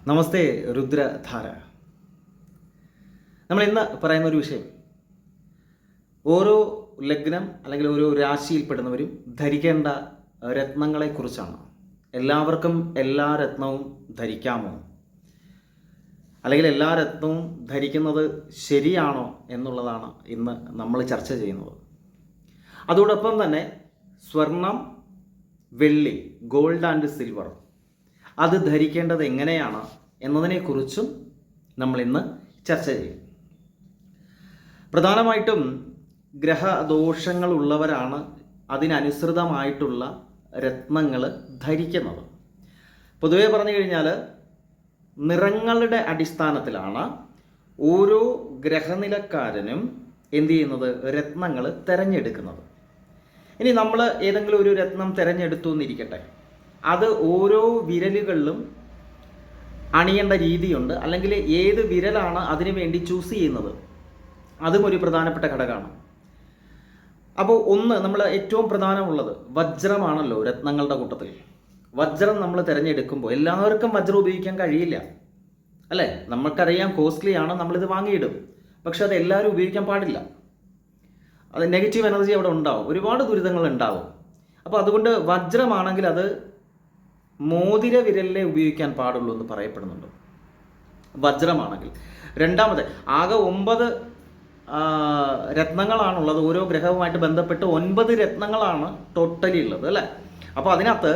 നമസ്തേ രുദ്രധാര. നമ്മൾ ഇന്ന് പറയുന്ന ഒരു വിഷയം, ഓരോ ലഗ്നം അല്ലെങ്കിൽ ഓരോ രാശിയിൽപ്പെടുന്നവരും ധരിക്കേണ്ട രത്നങ്ങളെക്കുറിച്ചാണ്. എല്ലാവർക്കും എല്ലാ രത്നവും ധരിക്കാമോ, അല്ലെങ്കിൽ എല്ലാ രത്നവും ധരിക്കുന്നത് ശരിയാണോ എന്നുള്ളതാണ് ഇന്ന് നമ്മൾ ചർച്ച ചെയ്യുന്നത്. അതോടൊപ്പം തന്നെ സ്വർണം, വെള്ളി, ഗോൾഡ് ആൻഡ് സിൽവർ അത് ധരിക്കേണ്ടത് എങ്ങനെയാണ് എന്നതിനെക്കുറിച്ചും നമ്മൾ ഇന്ന് ചർച്ച ചെയ്യും. പ്രധാനമായിട്ടും ഗ്രഹദോഷങ്ങളുള്ളവരാണ് അതിനനുസൃതമായിട്ടുള്ള രത്നങ്ങൾ ധരിക്കുന്നത്. പൊതുവെ പറഞ്ഞു കഴിഞ്ഞാൽ നിറങ്ങളുടെ അടിസ്ഥാനത്തിലാണ് ഓരോ ഗ്രഹനിലക്കാരനും എന്ത് ചെയ്യുന്നത്, രത്നങ്ങൾ തിരഞ്ഞെടുക്കുന്നത്. ഇനി നമ്മൾ ഏതെങ്കിലും ഒരു രത്നം തിരഞ്ഞെടുത്തു എന്നിരിക്കട്ടെ, അത് ഓരോ വിരലുകളിലും അണിയേണ്ട രീതിയുണ്ട്, അല്ലെങ്കിൽ ഏത് വിരലാണ് അതിനു വേണ്ടി ചൂസ് ചെയ്യുന്നത്, അതും ഒരു പ്രധാനപ്പെട്ട ഘടകമാണ്. അപ്പോൾ നമ്മൾ ഏറ്റവും പ്രധാനമുള്ളത് വജ്രമാണല്ലോ രത്നങ്ങളുടെ കൂട്ടത്തിൽ. വജ്രം നമ്മൾ തിരഞ്ഞെടുക്കുമ്പോൾ എല്ലാവർക്കും വജ്രം ഉപയോഗിക്കാൻ കഴിയില്ല, അല്ലേ? നമ്മൾക്കറിയാം കോസ്റ്റ്ലി ആണ്, നമ്മളിത് വാങ്ങിയിടും. പക്ഷെ അത് എല്ലാവരും ഉപയോഗിക്കാൻ പാടില്ല. അത് നെഗറ്റീവ് എനർജി അവിടെ ഉണ്ടാവും, ഒരുപാട് ദുരിതങ്ങൾ ഉണ്ടാവും. അപ്പോൾ അതുകൊണ്ട് വജ്രമാണെങ്കിൽ അത് മോതിര വിരലിലെ ഉപയോഗിക്കാൻ പാടുള്ളൂ എന്ന് പറയപ്പെടുന്നുണ്ട്, വജ്രമാണെങ്കിൽ. രണ്ടാമത്, ആകെ 9 രത്നങ്ങളാണുള്ളത്. ഓരോ ഗ്രഹവുമായിട്ട് ബന്ധപ്പെട്ട് 9 രത്നങ്ങളാണ് ടോട്ടലി ഉള്ളത്, അല്ലേ? അപ്പോൾ അതിനകത്ത്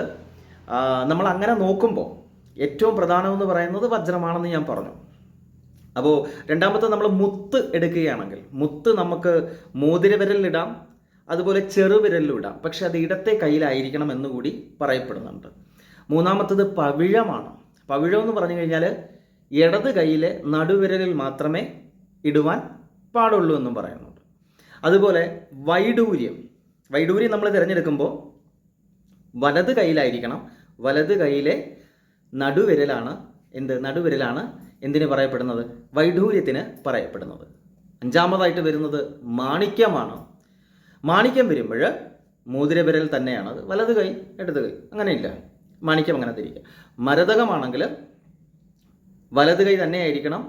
നമ്മൾ അങ്ങനെ നോക്കുമ്പോൾ ഏറ്റവും പ്രധാനമെന്ന് പറയുന്നത് വജ്രമാണെന്ന് ഞാൻ പറഞ്ഞു. അപ്പോൾ രണ്ടാമത്തെ, നമ്മൾ മുത്ത് എടുക്കുകയാണെങ്കിൽ മുത്ത് നമുക്ക് മോതിര വിരലിലിടാം, അതുപോലെ ചെറുവിരലിലും ഇടാം. പക്ഷെ അത് ഇടത്തെ കയ്യിലായിരിക്കണം എന്നുകൂടി പറയപ്പെടുന്നുണ്ട്. മൂന്നാമത്തത് പവിഴമാണ്. പവിഴം എന്ന് പറഞ്ഞു കഴിഞ്ഞാൽ ഇടത് കൈയിലെ നടുവിരലിൽ മാത്രമേ ഇടുവാൻ പാടുള്ളൂ എന്നും പറയുന്നുണ്ട്. അതുപോലെ വൈഡൂര്യം നമ്മൾ തിരഞ്ഞെടുക്കുമ്പോൾ വലത് കൈയിലായിരിക്കണം. വലത് കൈയിലെ നടുവിരലാണ് എന്തിന് പറയപ്പെടുന്നത്, വൈഡൂര്യത്തിന് പറയപ്പെടുന്നത്. അഞ്ചാമതായിട്ട് വരുന്നത് മാണിക്യമാണ്. മാണിക്യം വരുമ്പോൾ മോതിരവിരൽ തന്നെയാണ്, അത് വലത് കൈ ഇടത് കൈ അങ്ങനെയില്ല, മാണിക്യം അങ്ങനെ തിരിക്കുക. മരതകമാണെങ്കിൽ വലത് കൈ തന്നെ ആയിരിക്കണം,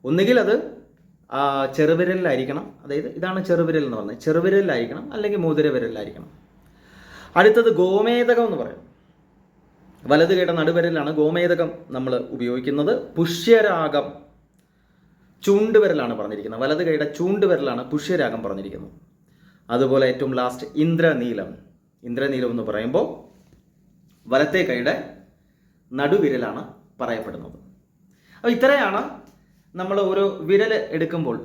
ഒന്നുകിൽ അത് ചെറുവിരലിലായിരിക്കണം, അതായത് ഇതാണ് ചെറുവിരൽ എന്ന് പറഞ്ഞത്, ചെറുവിരലിലായിരിക്കണം, അല്ലെങ്കിൽ മോതിരവിരലിലായിരിക്കണം. അടുത്തത് ഗോമേതകം എന്ന് പറയും. വലത് കൈയുടെ നടുവിരലാണ് ഗോമേതകം നമ്മൾ ഉപയോഗിക്കുന്നത്. പുഷ്യരാഗം, ചൂണ്ടുവിരലാണ് പറഞ്ഞിരിക്കുന്നത്. വലത് കൈയുടെ ചൂണ്ടുവിരലാണ് പുഷ്യരാഗം പറഞ്ഞിരിക്കുന്നത്. അതുപോലെ ഏറ്റവും ലാസ്റ്റ് ഇന്ദ്രനീലം എന്ന് പറയുമ്പോൾ വലത്തെ കൈയുടെ നടുവിരലാണ് പറയപ്പെടുന്നത്. അപ്പോൾ ഇത്രയാണ് നമ്മൾ ഓരോ വിരൽ എടുക്കുമ്പോൾ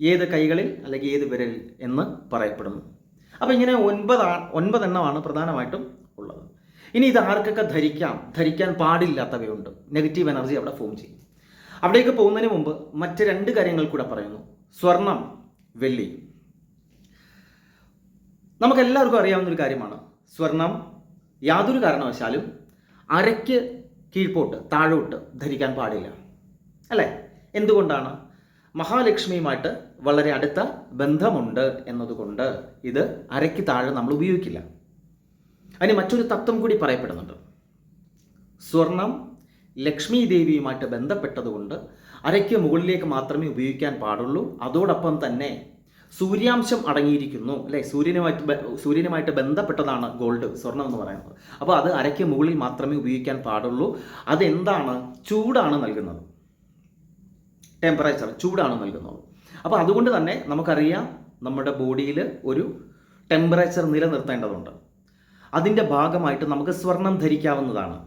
ഏത് കൈകളിൽ അല്ലെങ്കിൽ ഏത് വിരലിൽ എന്ന് പറയപ്പെടുന്നു. അപ്പോൾ ഇങ്ങനെ 9 എണ്ണമാണ് പ്രധാനമായിട്ടും ഉള്ളത്. ഇനി ഇത് ആർക്കൊക്കെ ധരിക്കാൻ പാടില്ലാത്തവയുണ്ട്, നെഗറ്റീവ് എനർജി അവിടെ ഫോം ചെയ്യും. അവിടേക്ക് പോകുന്നതിന് മുമ്പ് മറ്റ് 2 കാര്യങ്ങൾ കൂടെ പറയുന്നു. സ്വർണം, വെള്ളി. നമുക്കെല്ലാവർക്കും അറിയാവുന്നൊരു കാര്യമാണ്, സ്വർണം യാതൊരു കാരണവശാലും അരയ്ക്ക് കീഴ്പോട്ട് താഴോട്ട് ധരിക്കാൻ പാടില്ല, അല്ലേ? എന്തുകൊണ്ടാണ്? മഹാലക്ഷ്മിയുമായിട്ട് വളരെ അടുത്ത ബന്ധമുണ്ട് എന്നതുകൊണ്ട് ഇത് അരയ്ക്ക് താഴെ നമ്മൾ ഉപയോഗിക്കില്ല. അതിന് മറ്റൊരു തത്വം കൂടി പറയപ്പെടുന്നുണ്ട്. സ്വർണം ലക്ഷ്മി ദേവിയുമായിട്ട് ബന്ധപ്പെട്ടതുകൊണ്ട് അരയ്ക്ക് മുകളിലേക്ക് മാത്രമേ ഉപയോഗിക്കാൻ പാടുള്ളൂ. അതോടൊപ്പം തന്നെ സൂര്യാംശം അടങ്ങിയിരിക്കുന്നു, അല്ലേ? സൂര്യനുമായിട്ട് ബന്ധപ്പെട്ടതാണ് ഗോൾഡ്, സ്വർണം എന്ന് പറയുന്നത്. അപ്പോൾ അത് അരയ്ക്ക് മുകളിൽ മാത്രമേ ഉപയോഗിക്കാൻ പാടുള്ളൂ. അതെന്താണ്? ചൂടാണ് നൽകുന്നത്, ടെമ്പറേച്ചർ ചൂടാണ് നൽകുന്നത്. അപ്പോൾ അതുകൊണ്ട് തന്നെ നമുക്കറിയാം, നമ്മുടെ ബോഡിയിൽ ഒരു ടെമ്പറേച്ചർ നിലനിർത്തേണ്ടതുണ്ട്. അതിൻ്റെ ഭാഗമായിട്ട് നമുക്ക് സ്വർണം ധരിക്കാവുന്നതാണ്,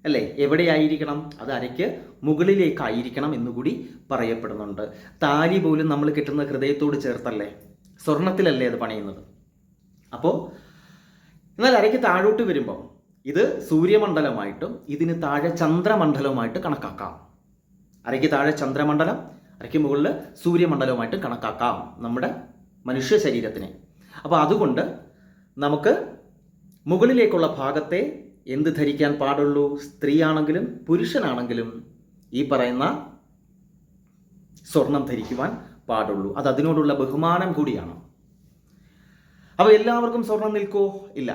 അല്ലേ? എവിടെയായിരിക്കണം? അത് അരയ്ക്ക് മുകളിലേക്കായിരിക്കണം എന്നുകൂടി പറയപ്പെടുന്നുണ്ട്. താലി പോലും നമ്മൾ കിട്ടുന്ന ഹൃദയത്തോട് ചേർത്തല്ലേ, സ്വർണത്തിലല്ലേ അത് പണിയുന്നത്. അപ്പോൾ എന്നാൽ അരയ്ക്ക് താഴോട്ട് വരുമ്പോൾ ഇത് സൂര്യമണ്ഡലമായിട്ടും ഇതിന് താഴെ ചന്ദ്രമണ്ഡലവുമായിട്ട് കണക്കാക്കാം. അരയ്ക്ക് താഴെ ചന്ദ്രമണ്ഡലം, അരയ്ക്ക് മുകളിൽ സൂര്യമണ്ഡലവുമായിട്ട് കണക്കാക്കാം നമ്മുടെ മനുഷ്യ ശരീരത്തിനെ. അപ്പോൾ അതുകൊണ്ട് നമുക്ക് മുകളിലേക്കുള്ള ഭാഗത്തെ എന്ത് ധരിക്കാൻ പാടുള്ളൂ? സ്ത്രീയാണെങ്കിലും പുരുഷനാണെങ്കിലും ഈ പറയുന്ന സ്വർണം ധരിക്കുവാൻ പാടുള്ളൂ. അത് അതിനോടുള്ള ബഹുമാനം കൂടിയാണ്. അപ്പോൾ എല്ലാവർക്കും സ്വർണം നിൽക്കുമോ? ഇല്ല,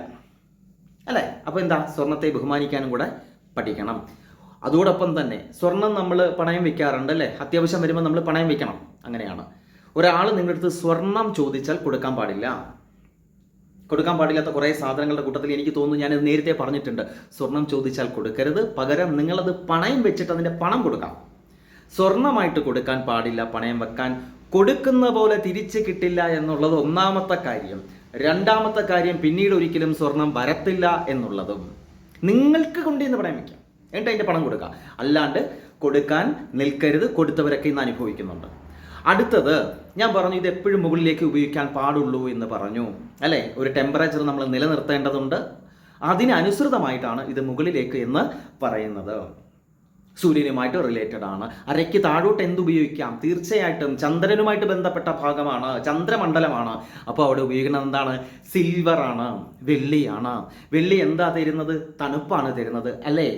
അല്ലേ? അപ്പോൾ എന്താ, സ്വർണത്തെ ബഹുമാനിക്കാനും കൂടെ പഠിക്കണം. അതോടൊപ്പം തന്നെ സ്വർണം നമ്മൾ പണയം വെക്കാറുണ്ട് അല്ലേ? അത്യാവശ്യം വരുമ്പോൾ നമ്മൾ പണയം വെക്കണം. അങ്ങനെയാണ്. ഒരാൾ നിങ്ങളുടെ അടുത്ത് സ്വർണം ചോദിച്ചാൽ കൊടുക്കാൻ പാടില്ല. കൊടുക്കാൻ പാടില്ലാത്ത കുറേ സാധനങ്ങളുടെ കൂട്ടത്തിൽ എനിക്ക് തോന്നുന്നു ഞാനത് നേരത്തെ പറഞ്ഞിട്ടുണ്ട്. സ്വർണം ചോദിച്ചാൽ കൊടുക്കരുത്. പകരം നിങ്ങളത് പണയം വെച്ചിട്ട് അതിൻ്റെ പണം കൊടുക്കാം. സ്വർണമായിട്ട് കൊടുക്കാൻ പാടില്ല. പണയം വെക്കാൻ കൊടുക്കുന്ന പോലെ തിരിച്ച് കിട്ടില്ല എന്നുള്ളത് ഒന്നാമത്തെ കാര്യം. രണ്ടാമത്തെ കാര്യം, പിന്നീട് ഒരിക്കലും സ്വർണം വരത്തില്ല എന്നുള്ളതും. നിങ്ങൾക്ക് കൊണ്ടുവന്ന് പണയം വയ്ക്കാം, എന്നിട്ട് അതിൻ്റെ പണം കൊടുക്കാം. അല്ലാണ്ട് കൊടുക്കാൻ നിൽക്കരുത്. കൊടുത്തവരൊക്കെ ഇന്ന് അനുഭവിക്കുന്നുണ്ട്. അടുത്തത് ഞാൻ പറഞ്ഞു, ഇത് എപ്പോഴും മുകളിലേക്ക് ഉപയോഗിക്കാൻ പാടുള്ളൂ എന്ന് പറഞ്ഞു അല്ലേ? ഒരു ടെമ്പറേച്ചർ നമ്മൾ നിലനിർത്തേണ്ടതുണ്ട്. അതിനനുസൃതമായിട്ടാണ് ഇത് മുകളിലേക്ക് എന്ന് പറയുന്നത്. സൂര്യനുമായിട്ട് റിലേറ്റഡ് ആണ്. അരയ്ക്ക് താഴോട്ട് എന്തുപയോഗിക്കാം? തീർച്ചയായിട്ടും ചന്ദ്രനുമായിട്ട് ബന്ധപ്പെട്ട ഭാഗമാണ്, ചന്ദ്രമണ്ഡലമാണ്. അപ്പോൾ അവിടെ ഉപയോഗിക്കുന്നത് എന്താണ്? സിൽവറാണ്, വെള്ളിയാണ്. വെള്ളി എന്താ തരുന്നത്? തണുപ്പാണ് തരുന്നത് അല്ലേ?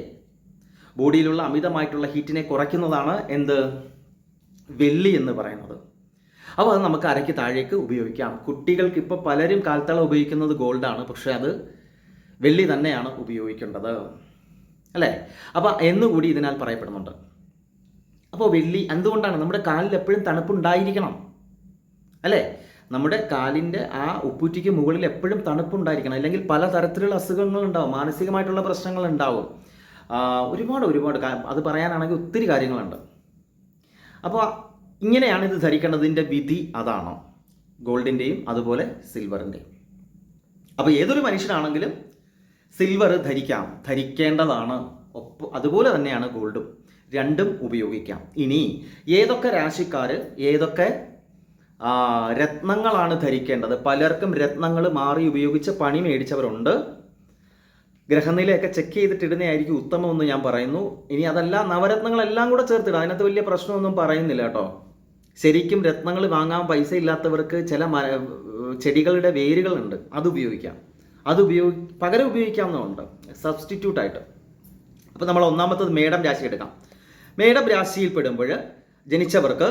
ബോഡിയിലുള്ള അമിതമായിട്ടുള്ള ഹീറ്റിനെ കുറയ്ക്കുന്നതാണ് എന്ത്? വെള്ളി എന്ന് പറയുന്നത്. അപ്പോൾ അത് നമുക്ക് അരയ്ക്ക് താഴേക്ക് ഉപയോഗിക്കാം. കുട്ടികൾക്ക് ഇപ്പോൾ പലരും കാൽത്തള ഉപയോഗിക്കുന്നത് ഗോൾഡാണ്, പക്ഷേ അത് വെള്ളി തന്നെയാണ് ഉപയോഗിക്കേണ്ടത് അല്ലേ? അപ്പോൾ എന്നുകൂടി ഇതിനാൽ പറയപ്പെടുന്നുണ്ട്. അപ്പോൾ വെള്ളി എന്തുകൊണ്ടാണ്? നമ്മുടെ കാലിൽ എപ്പോഴും തണുപ്പുണ്ടായിരിക്കണം അല്ലേ? നമ്മുടെ കാലിൻ്റെ ആ ഉപ്പൂറ്റിക്ക് മുകളിൽ എപ്പോഴും തണുപ്പുണ്ടായിരിക്കണം. അല്ലെങ്കിൽ പല തരത്തിലുള്ള അസുഖങ്ങളുണ്ടാവും, മാനസികമായിട്ടുള്ള പ്രശ്നങ്ങളുണ്ടാവും, ഒരുപാട് അത് പറയാനാണെങ്കിൽ ഒത്തിരി കാര്യങ്ങളുണ്ട്. അപ്പോൾ ഇങ്ങനെയാണ് ഇത് ധരിക്കേണ്ടതിൻ്റെ വിധി. അതാണ് ഗോൾഡിൻ്റെയും അതുപോലെ സിൽവറിൻ്റെയും. അപ്പോൾ ഏതൊരു മനുഷ്യനാണെങ്കിലും സിൽവർ ധരിക്കേണ്ടതാണ്. അതുപോലെ തന്നെയാണ് ഗോൾഡും. രണ്ടും ഉപയോഗിക്കാം. ഇനി ഏതൊക്കെ രാശിക്കാർ ഏതൊക്കെ രത്നങ്ങളാണ് ധരിക്കേണ്ടത്? പലർക്കും രത്നങ്ങൾ മാറി ഉപയോഗിച്ച് പണി മേടിച്ചവരുണ്ട്. ഗ്രഹനിലയൊക്കെ ചെക്ക് ചെയ്തിട്ട് ഇടുന്നതായിരിക്കും ഉത്തമമെന്ന് ഞാൻ പറയുന്നു. ഇനി അതല്ല, നവരത്നങ്ങളെല്ലാം കൂടെ ചേർത്തിടുക, അതിനകത്ത് വലിയ പ്രശ്നമൊന്നും പറയുന്നില്ല കേട്ടോ. ശരിക്കും രത്നങ്ങൾ വാങ്ങാൻ പൈസ ഇല്ലാത്തവർക്ക് ചില ചെടികളുടെ വേരുകളുണ്ട്, അത് ഉപയോഗിക്കാം. പകരം ഉപയോഗിക്കാവുന്നതുണ്ട്, സബ്സ്റ്റിറ്റ്യൂട്ടായിട്ട്. അപ്പോൾ നമ്മൾ ഒന്നാമത്തത് മേടം രാശി എടുക്കാം. മേടം രാശിയിൽ പെടുമ്പോൾ ജനിച്ചവർക്ക്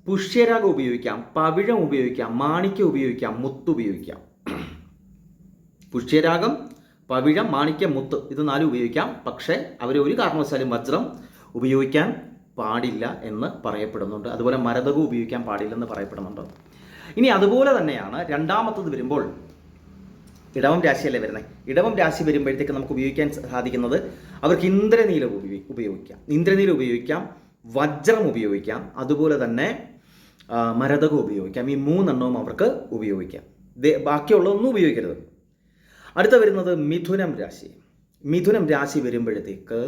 പുഷ്യരാഗം ഉപയോഗിക്കാം, പവിഴം ഉപയോഗിക്കാം, മാണിക്യം ഉപയോഗിക്കാം, മുത്ത് ഉപയോഗിക്കാം. പുഷ്യരാഗം, പവിഴം, മാണിക്യം, മുത്ത്, ഇത് നാലും ഉപയോഗിക്കാം. പക്ഷേ അവർ ഒരു കാരണവശാലും വജ്രം ഉപയോഗിക്കാൻ പാടില്ല എന്ന് പറയപ്പെടുന്നുണ്ട്. അതുപോലെ മരതകം ഉപയോഗിക്കാൻ പാടില്ലെന്ന് പറയപ്പെടുന്നുണ്ട്. ഇനി അതുപോലെ തന്നെയാണ് രണ്ടാമത്തത് വരുമ്പോൾ ഇടവം രാശിയല്ലേ വരുന്നത്. ഇടവം രാശി വരുമ്പോഴത്തേക്ക് നമുക്ക് ഉപയോഗിക്കാൻ സാധിക്കുന്നത്, അവർക്ക് ഇന്ദ്രനീലം ഉപയോഗിക്കാം, വജ്രം ഉപയോഗിക്കാം, അതുപോലെ തന്നെ മരതകം ഉപയോഗിക്കാം. ഈ മൂന്നെണ്ണവും അവർക്ക് ഉപയോഗിക്കാം. ബാക്കിയുള്ളതൊന്നും ഉപയോഗിക്കരുത്. അടുത്ത വരുന്നത് മിഥുനം രാശി. മിഥുനം രാശി വരുമ്പോഴത്തേക്ക്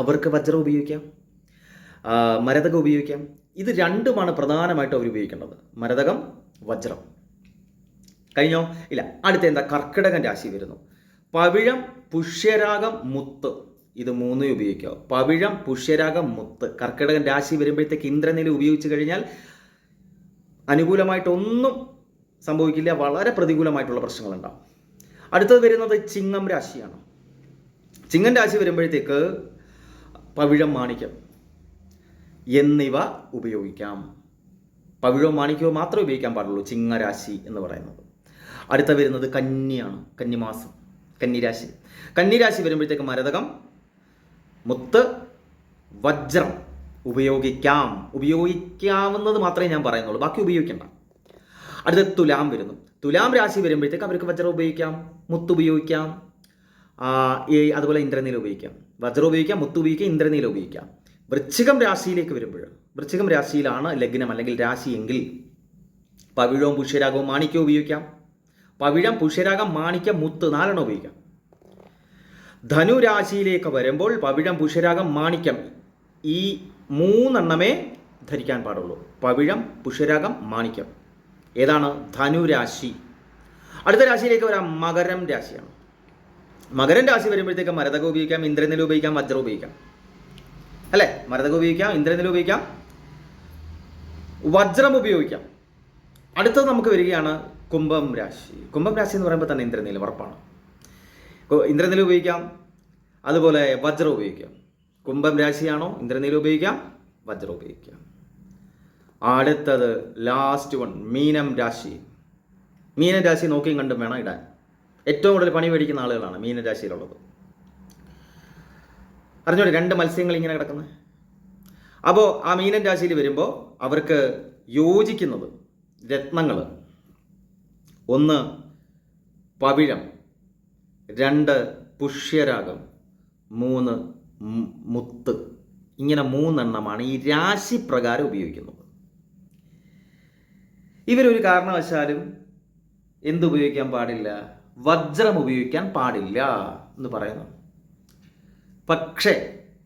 അവർക്ക് വജ്രം ഉപയോഗിക്കാം, മരതകം ഉപയോഗിക്കാം. ഇത് രണ്ടുമാണ് പ്രധാനമായിട്ടും അവർ ഉപയോഗിക്കേണ്ടത്, മരതകം, വജ്രം. കഴിഞ്ഞോ? ഇല്ല. അടുത്ത എന്താ? കർക്കിടകം രാശി വരുന്നു. പവിഴം, പുഷ്യരാഗം, മുത്ത്, ഇത് മൂന്നേ ഉപയോഗിക്കാവൂ. പവിഴം, പുഷ്യരാഗം, മുത്ത്. കർക്കിടകം രാശി വരുമ്പോഴത്തേക്ക് ഇന്ദ്രനീലം ഉപയോഗിച്ച് കഴിഞ്ഞാൽ അനുകൂലമായിട്ടൊന്നും സംഭവിക്കില്ല, വളരെ പ്രതികൂലമായിട്ടുള്ള പ്രശ്നങ്ങളുണ്ടാവും. അടുത്തത് വരുന്നത് ചിങ്ങം രാശിയാണ്. ചിങ്ങം രാശി വരുമ്പോഴത്തേക്ക് പവിഴം, മാണിക്യം എന്നിവ ഉപയോഗിക്കാം. പവിഴവും മാണിക്യവും മാത്രമേ ഉപയോഗിക്കാൻ പാടുള്ളൂ ചിങ്ങരാശി എന്ന് പറയുന്നത്. അടുത്ത വരുന്നത് കന്നിയാണ്, കന്നിമാസം, കന്നിരാശി. കന്നിരാശി വരുമ്പോഴത്തേക്ക് മരതകം, മുത്ത്, വജ്രം ഉപയോഗിക്കാവുന്നത് മാത്രമേ ഞാൻ പറയുന്നുള്ളൂ, ബാക്കി ഉപയോഗിക്കണ്ട. അടുത്ത തുലാം വരുന്നു. തുലാം രാശി വരുമ്പോഴത്തേക്ക് അവർക്ക് വജ്രം ഉപയോഗിക്കാം, മുത്ത് ഉപയോഗിക്കാം, അതുപോലെ ഇന്ദ്രനീലം ഉപയോഗിക്കാം. വജ്രം ഉപയോഗിക്കാം, മുത്ത് ഉപയോഗിക്കാം, ഇന്ദ്രനീലം ഉപയോഗിക്കാം. വൃശ്ചികം രാശിയിലേക്ക് വരുമ്പോൾ, വൃശ്ചികം രാശിയിലാണ് ലഗ്നം അല്ലെങ്കിൽ രാശിയെങ്കിൽ പവിഴവും പുഷ്യരാഗവും മാണിക്യവും ഉപയോഗിക്കാം. പവിഴം, പുഷ്യരാഗം, മാണിക്യം, മുത്ത് നാലെണ്ണം ഉപയോഗിക്കാം. ധനു രാശിയിലേക്ക് വരുമ്പോൾ പവിഴം, പുഷ്യരാഗം, മാണിക്യം ഈ മൂന്നെണ്ണമേ ധരിക്കാൻ പാടുള്ളൂ. പവിഴം, പുഷ്യരാഗം, മാണിക്യം. ഏതാണ്? ധനുരാശി. അടുത്ത രാശിയിലേക്ക് വരാം, മകരം രാശിയാണ്. മകരം രാശി വരുമ്പോഴത്തേക്ക് മരതകം ഉപയോഗിക്കാം, ഇന്ദ്രനീലം ഉപയോഗിക്കാം, വജ്രം ഉപയോഗിക്കാം അല്ലേ? മരതകം ഉപയോഗിക്കാം, ഇന്ദ്രനീലം ഉപയോഗിക്കാം, വജ്രം ഉപയോഗിക്കാം. അടുത്തത് നമുക്ക് വരികയാണ് കുംഭം രാശി. കുംഭം രാശി എന്ന് പറയുമ്പോൾ തന്നെ ഇന്ദ്രനീലം ഉറപ്പാണ്. ഇന്ദ്രനീലം ഉപയോഗിക്കാം, അതുപോലെ വജ്രം ഉപയോഗിക്കാം. കുംഭം രാശിയാണോ? ഇന്ദ്രനീലം ഉപയോഗിക്കാം, വജ്രം ഉപയോഗിക്കാം. അടുത്തത് ലാസ്റ്റ് വൺ, മീനം രാശി. മീനം രാശി നോക്കിയും കണ്ടും വേണം ഇടാൻ. ഏറ്റവും കൂടുതൽ പണി മേടിക്കുന്ന ആളുകളാണ് മീനരാശിയിലുള്ളത്. അറിഞ്ഞോളൂ, 2 മത്സ്യങ്ങൾ ഇങ്ങനെ കിടക്കുന്നത്. അപ്പോൾ ആ മീനൻ രാശിയിൽ വരുമ്പോൾ അവർക്ക് യോജിക്കുന്നത് രത്നങ്ങൾ: 1 പവിഴം, 2 പുഷ്യരാഗം, 3 മുത്ത്. ഇങ്ങനെ 3 എണ്ണമാണ് ഈ രാശി പ്രകാരം ഉപയോഗിക്കുന്നത്. ഇവരൊരു കാരണവശാലും എന്തുപയോഗിക്കാൻ പാടില്ല? വജ്രം ഉപയോഗിക്കാൻ പാടില്ല എന്ന് പറയുന്നു. പക്ഷേ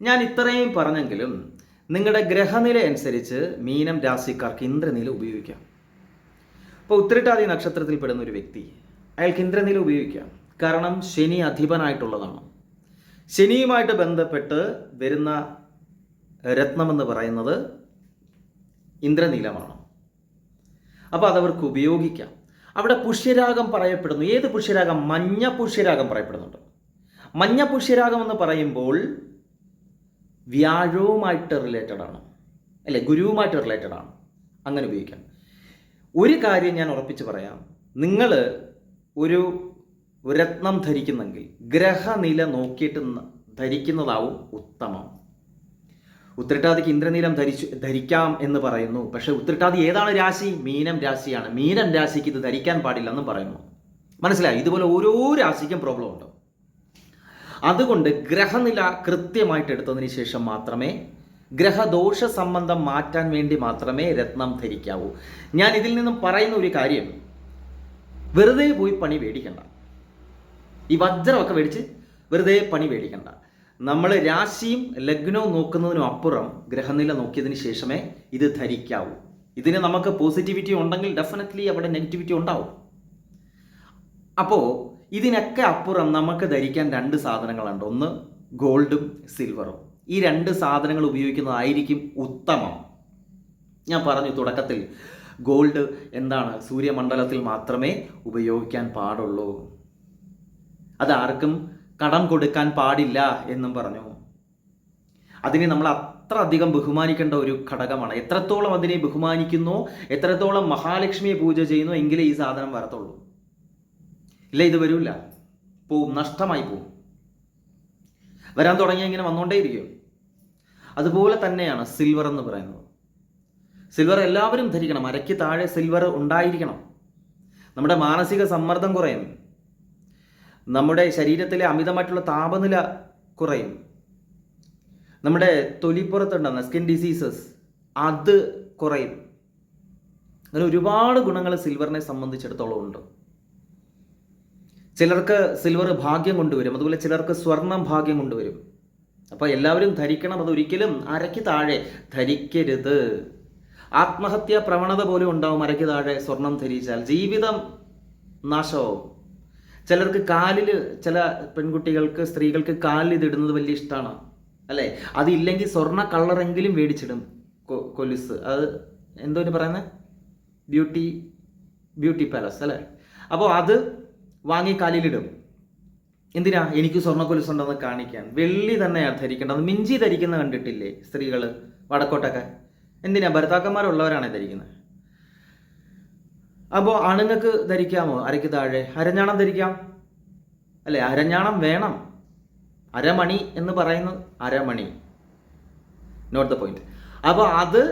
ഞാൻ ഇത്രയും പറഞ്ഞെങ്കിലും നിങ്ങളുടെ ഗ്രഹനില അനുസരിച്ച് മീനം രാശിക്കാർക്ക് ഇന്ദ്രനില ഉപയോഗിക്കാം. ഇപ്പോൾ ഉത്രട്ടാതി നക്ഷത്രത്തിൽ പെടുന്ന ഒരു വ്യക്തി, അയാൾക്ക് ഇന്ദ്രനില ഉപയോഗിക്കാം. കാരണം ശനി അധിപനായിട്ടുള്ളതാണ്. ശനിയുമായിട്ട് ബന്ധപ്പെട്ട് വരുന്ന രത്നമെന്ന് പറയുന്നത് ഇന്ദ്രനീലമാണ്. അപ്പോൾ അതവർക്ക് ഉപയോഗിക്കാം. അവിടെ പുഷ്യരാഗം പറയപ്പെടുന്നു. ഏത് പുഷ്യരാഗം? മഞ്ഞ പുഷ്യരാഗം പറയപ്പെടുന്നുണ്ട്. മഞ്ഞ പുഷ്യരാഗം എന്ന് പറയുമ്പോൾ വ്യാഴവുമായിട്ട് റിലേറ്റഡ് ആണ്, അല്ലെ, ഗുരുവുമായിട്ട് റിലേറ്റഡ് ആണ്. അങ്ങനെ ഉപയോഗിക്കാം. ഒരു കാര്യം ഞാൻ ഉറപ്പിച്ച് പറയാം, നിങ്ങൾ ഒരു രത്നം ധരിക്കുന്നെങ്കിൽ ഗ്രഹനില നോക്കിയിട്ട് ധരിക്കുന്നതാവും ഉത്തമം. ഉത്രട്ടാതിക്ക് ഇന്ദ്രനീലം ധരിക്കാം എന്ന് പറയുന്നു. പക്ഷെ ഉത്രട്ടാതി ഏതാണ് രാശി? മീനം രാശിയാണ്. മീനം രാശിക്ക് ഇത് ധരിക്കാൻ പാടില്ല എന്നും പറയുന്നു. മനസ്സിലായി? ഇതുപോലെ ഓരോ രാശിക്കും പ്രോബ്ലം ഉണ്ട്. അതുകൊണ്ട് ഗ്രഹനില കൃത്യമായിട്ട് എടുത്തതിന് ശേഷം മാത്രമേ, ഗ്രഹദോഷ സംബന്ധം മാറ്റാൻ വേണ്ടി മാത്രമേ രത്നം ധരിക്കാവൂ. ഞാൻ ഇതിൽ നിന്നും പറയുന്ന ഒരു കാര്യം, വെറുതെ പോയി പണി മേടിക്കണ്ട. ഈ വജ്രമൊക്കെ മേടിച്ച് വെറുതെ പണി മേടിക്കണ്ട. നമ്മൾ രാശിയും ലഗ്നവും നോക്കുന്നതിനും അപ്പുറം ഗ്രഹനില നോക്കിയതിന് ശേഷമേ ഇത് ധരിക്കാവൂ. ഇതിന് നമുക്ക് പോസിറ്റിവിറ്റി ഉണ്ടെങ്കിൽ ഡെഫിനറ്റ്ലി അവിടെ നെഗറ്റിവിറ്റി ഉണ്ടാവും. അപ്പോൾ ഇതിനൊക്കെ അപ്പുറം നമുക്ക് ധരിക്കാൻ 2 സാധനങ്ങളുണ്ട്. ഒന്ന് ഗോൾഡും സിൽവറും. ഈ 2 സാധനങ്ങൾ ഉപയോഗിക്കുന്നതായിരിക്കും ഉത്തമം. ഞാൻ പറഞ്ഞു തുടക്കത്തിൽ, ഗോൾഡ് എന്താണ്? സൂര്യമണ്ഡലത്തിൽ മാത്രമേ ഉപയോഗിക്കാൻ പാടുള്ളൂ. അതാർക്കും കടം കൊടുക്കാൻ പാടില്ല എന്നും പറഞ്ഞു. അതിനെ നമ്മൾ അത്ര അധികം ബഹുമാനിക്കേണ്ട ഒരു ഘടകമാണ്. എത്രത്തോളം അതിനെ ബഹുമാനിക്കുന്നോ, എത്രത്തോളം മഹാലക്ഷ്മിയെ പൂജ ചെയ്യുന്നോ, എങ്കിലേ ഈ സാധനം വരത്തുള്ളൂ. ഇല്ല, ഇത് വരില്ല, പോവും, നഷ്ടമായി പോവും. വരാൻ തുടങ്ങിയ ഇങ്ങനെ വന്നുകൊണ്ടേയിരിക്കും. അതുപോലെ തന്നെയാണ് സിൽവർ എന്ന് പറയുന്നത്. സിൽവർ എല്ലാവരും ധരിക്കണം. അരയ്ക്ക് താഴെ സിൽവർ ഉണ്ടായിരിക്കണം. നമ്മുടെ മാനസിക സമ്മർദ്ദം കുറയും, നമ്മുടെ ശരീരത്തിലെ അമിതമായിട്ടുള്ള താപനില കുറയും, നമ്മുടെ തൊലിപ്പുറത്തുണ്ടാകുന്ന സ്കിൻ ഡിസീസസ് അത് കുറയും. അങ്ങനെ ഒരുപാട് ഗുണങ്ങൾ സിൽവറിനെ സംബന്ധിച്ചിടത്തോളം ഉണ്ട്. ചിലർക്ക് സിൽവർ ഭാഗ്യം കൊണ്ടുവരും, അതുപോലെ ചിലർക്ക് സ്വർണം ഭാഗ്യം കൊണ്ടുവരും. അപ്പോൾ എല്ലാവരും ധരിക്കണം. അതൊരിക്കലും അരയ്ക്ക് താഴെ ധരിക്കരുത്. ആത്മഹത്യാ പ്രവണത പോലും ഉണ്ടാവും അരയ്ക്ക് താഴെ സ്വർണം ധരിച്ചാൽ. ജീവിതം നാശമാവും. ചിലർക്ക് കാലിൽ, ചില പെൺകുട്ടികൾക്ക്, സ്ത്രീകൾക്ക് കാലിൽ ഇതിടുന്നത് വലിയ ഇഷ്ടമാണ്, അല്ലേ? അതില്ലെങ്കിൽ സ്വർണ്ണ കളറെങ്കിലും മേടിച്ചിടും. കൊലുസ്, അത് എന്തോ പറയുന്നത്, ബ്യൂട്ടി പാലസ്, അല്ലേ? അപ്പോൾ അത് വാങ്ങി കാലിലിടും. എന്തിനാ? എനിക്ക് സ്വർണ്ണ കൊലുസുണ്ടെന്ന് കാണിക്കാൻ. വെള്ളി തന്നെയാണ് ധരിക്കേണ്ടത്. മിഞ്ചി ധരിക്കുന്ന കണ്ടിട്ടില്ലേ സ്ത്രീകൾ വടക്കോട്ടൊക്കെ? എന്തിനാ? ഭർത്താക്കന്മാരുള്ളവരാണ് ധരിക്കുന്നത്. അപ്പോൾ ആണുങ്ങൾക്ക് ധരിക്കാമോ അരയ്ക്ക് താഴെ? അരഞ്ഞാണം ധരിക്കാം, അല്ലേ? അരഞ്ഞാണം വേണം. അരമണി എന്ന് പറയുന്നത് അരമണി, നോട്ട് ദ പോയിന്റ്. അപ്പോൾ അത്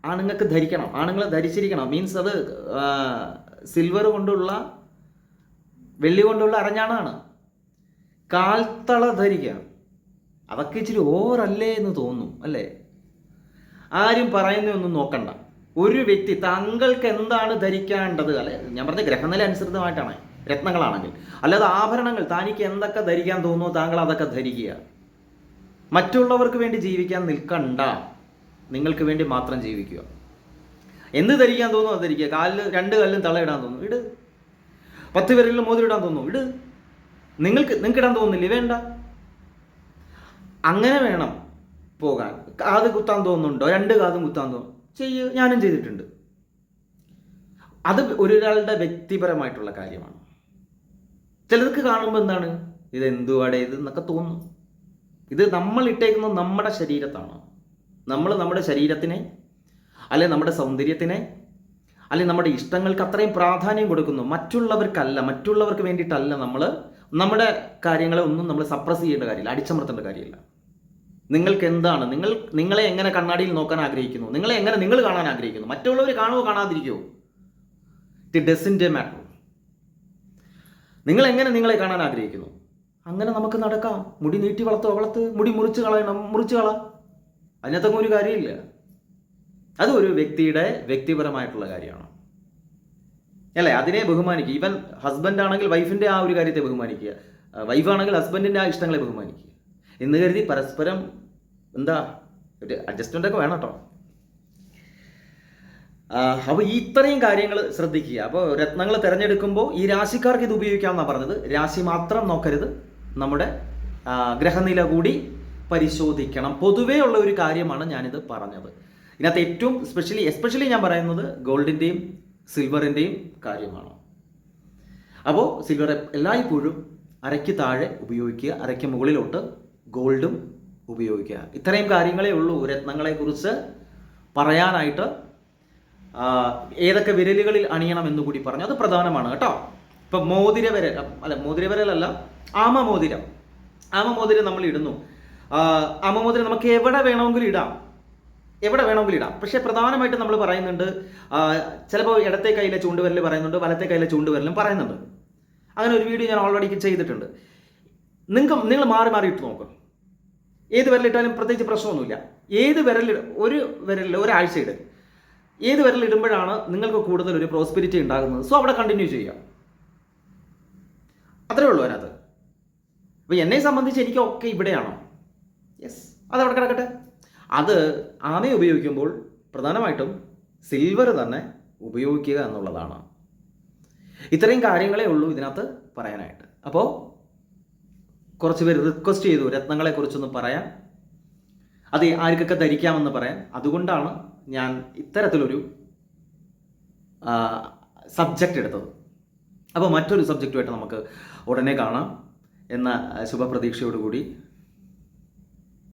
ആണുങ്ങൾക്ക് ധരിക്കണം, ആണുങ്ങൾ ധരിച്ചിരിക്കണം. മീൻസ് അത് സിൽവർ കൊണ്ടുള്ള, വെള്ളി കൊണ്ടുള്ള അരഞ്ഞാണാണ്. കാൽത്തള ധരിക്കാം. അതൊക്കെ ഇച്ചിരി ഓവറല്ലേ എന്ന് തോന്നും, അല്ലേ? ആരും പറയുന്നതൊന്നും നോക്കണ്ട. ഒരു വ്യക്തി താങ്കൾക്ക് എന്താണ് ധരിക്കേണ്ടത്, അല്ലെ? ഞാൻ പറഞ്ഞ ഗ്രഹനില അനുസൃതമായിട്ടാണ് രത്നങ്ങളാണെങ്കിൽ. അല്ലാതെ ആഭരണങ്ങൾ തനിക്ക് എന്തൊക്കെ ധരിക്കാൻ തോന്നുമോ താങ്കൾ അതൊക്കെ ധരിക്കുക. മറ്റുള്ളവർക്ക് വേണ്ടി ജീവിക്കാൻ നിൽക്കണ്ട, നിങ്ങൾക്ക് വേണ്ടി മാത്രം ജീവിക്കുക. എന്ത് ധരിക്കാൻ തോന്നുമോ അത് ധരിക്കുക. കാലിൽ 2 കല്ലും തളയിടാൻ തോന്നുന്നു, ഇട്. 10 വിരലിൽ മോതിരിടാൻ തോന്നുന്നു, ഇട്. നിങ്ങൾക്ക് ഇടാൻ തോന്നുന്നില്ലേ? വേണ്ട. അങ്ങനെ വേണം പോകാൻ. കാത് കുത്താൻ തോന്നുന്നുണ്ടോ? 2 കാതും കുത്താൻ തോന്നും, ചെയ്യ്. ഞാനും ചെയ്തിട്ടുണ്ട്. അത് ഒരാളുടെ വ്യക്തിപരമായിട്ടുള്ള കാര്യമാണ്. ചിലർക്ക് കാണുമ്പോൾ എന്താണ്, ഇതെന്തുവാടെ ഇത് എന്നൊക്കെ തോന്നും. ഇത് നമ്മൾ ഇട്ടേക്കുന്നത് നമ്മുടെ ശരീരത്താണ്. നമ്മൾ നമ്മുടെ ശരീരത്തിനെ, അല്ലെ നമ്മുടെ സൗന്ദര്യത്തിനെ, അല്ലെ നമ്മുടെ ഇഷ്ടങ്ങൾക്ക് അത്രയും പ്രാധാന്യം കൊടുക്കുന്നു. മറ്റുള്ളവർക്കല്ല, മറ്റുള്ളവർക്ക് വേണ്ടിയിട്ടല്ല. നമ്മൾ നമ്മുടെ കാര്യങ്ങളെ ഒന്നും നമ്മൾ സപ്രസ് ചെയ്യേണ്ട കാര്യമില്ല, അടിച്ചമർത്തേണ്ട കാര്യമില്ല. നിങ്ങൾക്ക് എന്താണ്, നിങ്ങളെ എങ്ങനെ കണ്ണാടിയിൽ നോക്കാൻ ആഗ്രഹിക്കുന്നു, നിങ്ങളെ എങ്ങനെ നിങ്ങൾ കാണാൻ ആഗ്രഹിക്കുന്നു, മറ്റുള്ളവർ കാണുമോ കാണാതിരിക്കുമോ, ഇറ്റ് ഡസൻറ്റ് മാറ്റർ. നിങ്ങൾ എങ്ങനെ നിങ്ങളെ കാണാൻ ആഗ്രഹിക്കുന്നു അങ്ങനെ നമുക്ക് നടക്കാം. മുടി നീട്ടി വളർത്ത്, മുടി മുറിച്ച് കളയണം, മുറിച്ച് കളാം, അതിനകത്തൊന്നും ഒരു കാര്യമില്ല. അത് ഒരു വ്യക്തിയുടെ വ്യക്തിപരമായിട്ടുള്ള കാര്യമാണ് അല്ലേ? അതിനെ ബഹുമാനിക്കുക. ഈവൻ ഹസ്ബൻഡ് ആണെങ്കിൽ വൈഫിൻ്റെ ആ ഒരു കാര്യത്തെ ബഹുമാനിക്കുക, വൈഫാണെങ്കിൽ ഹസ്ബൻഡിൻ്റെ ആ ഇഷ്ടങ്ങളെ ബഹുമാനിക്കുക എന്ന് കരുതി പരസ്പരം എന്താ ഒരു അഡ്ജസ്റ്റ്മെൻ്റ് ഒക്കെ വേണം കേട്ടോ. അപ്പോൾ ഈ ഇത്രയും കാര്യങ്ങൾ ശ്രദ്ധിക്കുക. അപ്പോൾ രത്നങ്ങൾ തിരഞ്ഞെടുക്കുമ്പോൾ ഈ രാശിക്കാർക്ക് ഇത് ഉപയോഗിക്കാമെന്നാണ് പറഞ്ഞത്. രാശി മാത്രം നോക്കരുത്, നമ്മുടെ ഗ്രഹനില കൂടി പരിശോധിക്കണം. പൊതുവേ ഉള്ള ഒരു കാര്യമാണ് ഞാനിത് പറഞ്ഞത്. ഇതിനകത്ത് ഏറ്റവും എസ്പെഷ്യലി ഞാൻ പറയുന്നത് ഗോൾഡിൻ്റെയും സിൽവറിൻ്റെയും കാര്യമാണ്. അപ്പോൾ സിൽവർ എല്ലായ്പ്പോഴും അരയ്ക്ക് താഴെ ഉപയോഗിക്കുക, അരയ്ക്ക് മുകളിലോട്ട് ഗോൾഡും ഉപയോഗിക്കുക. ഇത്രയും കാര്യങ്ങളേ ഉള്ളൂ രത്നങ്ങളെക്കുറിച്ച് പറയാനായിട്ട്. ഏതൊക്കെ വിരലുകളിൽ അണിയണം എന്ന് കൂടി പറഞ്ഞു, അത് പ്രധാനമാണ് കേട്ടോ. ഇപ്പം മോതിരവിരലല്ല, ആമമോതിരം നമ്മൾ ഇടുന്നു. ആമമോതിരം നമുക്ക് എവിടെ വേണമെങ്കിലും ഇടാം. പക്ഷേ പ്രധാനമായിട്ടും നമ്മൾ പറയുന്നുണ്ട്, ചിലപ്പോൾ ഇടത്തെ കയ്യിലെ ചൂണ്ടുവിരൽ പറയുന്നുണ്ട്, വലത്തെ കയ്യിലെ ചൂണ്ടുവിരലും പറയുന്നുണ്ട്. അങ്ങനെ ഒരു വീഡിയോ ഞാൻ ഓൾറെഡി ചെയ്തിട്ടുണ്ട്. നിങ്ങൾ മാറി ഇട്ട് നോക്കുക. ഏത് വിരലിട്ടാലും പ്രത്യേകിച്ച് പ്രശ്നമൊന്നുമില്ല. ഒരു വിരലിൽ ഒരാഴ്ച ഇടുക. ഏത് വിരലിടുമ്പോഴാണ് നിങ്ങൾക്ക് കൂടുതൽ ഒരു പ്രോസ്പെരിറ്റി ഉണ്ടാകുന്നത്, സോ അവിടെ കണ്ടിന്യൂ ചെയ്യുക. അത്രേ ഉള്ളൂ അതിനകത്ത്. അപ്പോൾ എന്നെ സംബന്ധിച്ച് എനിക്കൊക്കെ ഇവിടെയാണോ, യെസ്, അതവിടെ കിടക്കട്ടെ. അത് ആമയെ ഉപയോഗിക്കുമ്പോൾ പ്രധാനമായിട്ടും സിൽവർ തന്നെ ഉപയോഗിക്കുക എന്നുള്ളതാണ്. ഇത്രയും കാര്യങ്ങളേ ഉള്ളൂ ഇതിനകത്ത് പറയാനായിട്ട്. അപ്പോൾ കുറച്ച് പേര് റിക്വസ്റ്റ് ചെയ്തു രത്നങ്ങളെക്കുറിച്ചൊന്ന് പറയാൻ, അത് ആർക്കൊക്കെ ധരിക്കാമെന്ന് പറയാൻ. അതുകൊണ്ടാണ് ഞാൻ ഇത്തരത്തിലൊരു സബ്ജക്റ്റ് എടുത്തത്. അപ്പോൾ മറ്റൊരു സബ്ജക്റ്റുമായിട്ട് നമുക്ക് ഉടനെ കാണാം എന്ന ശുഭപ്രതീക്ഷയോടുകൂടി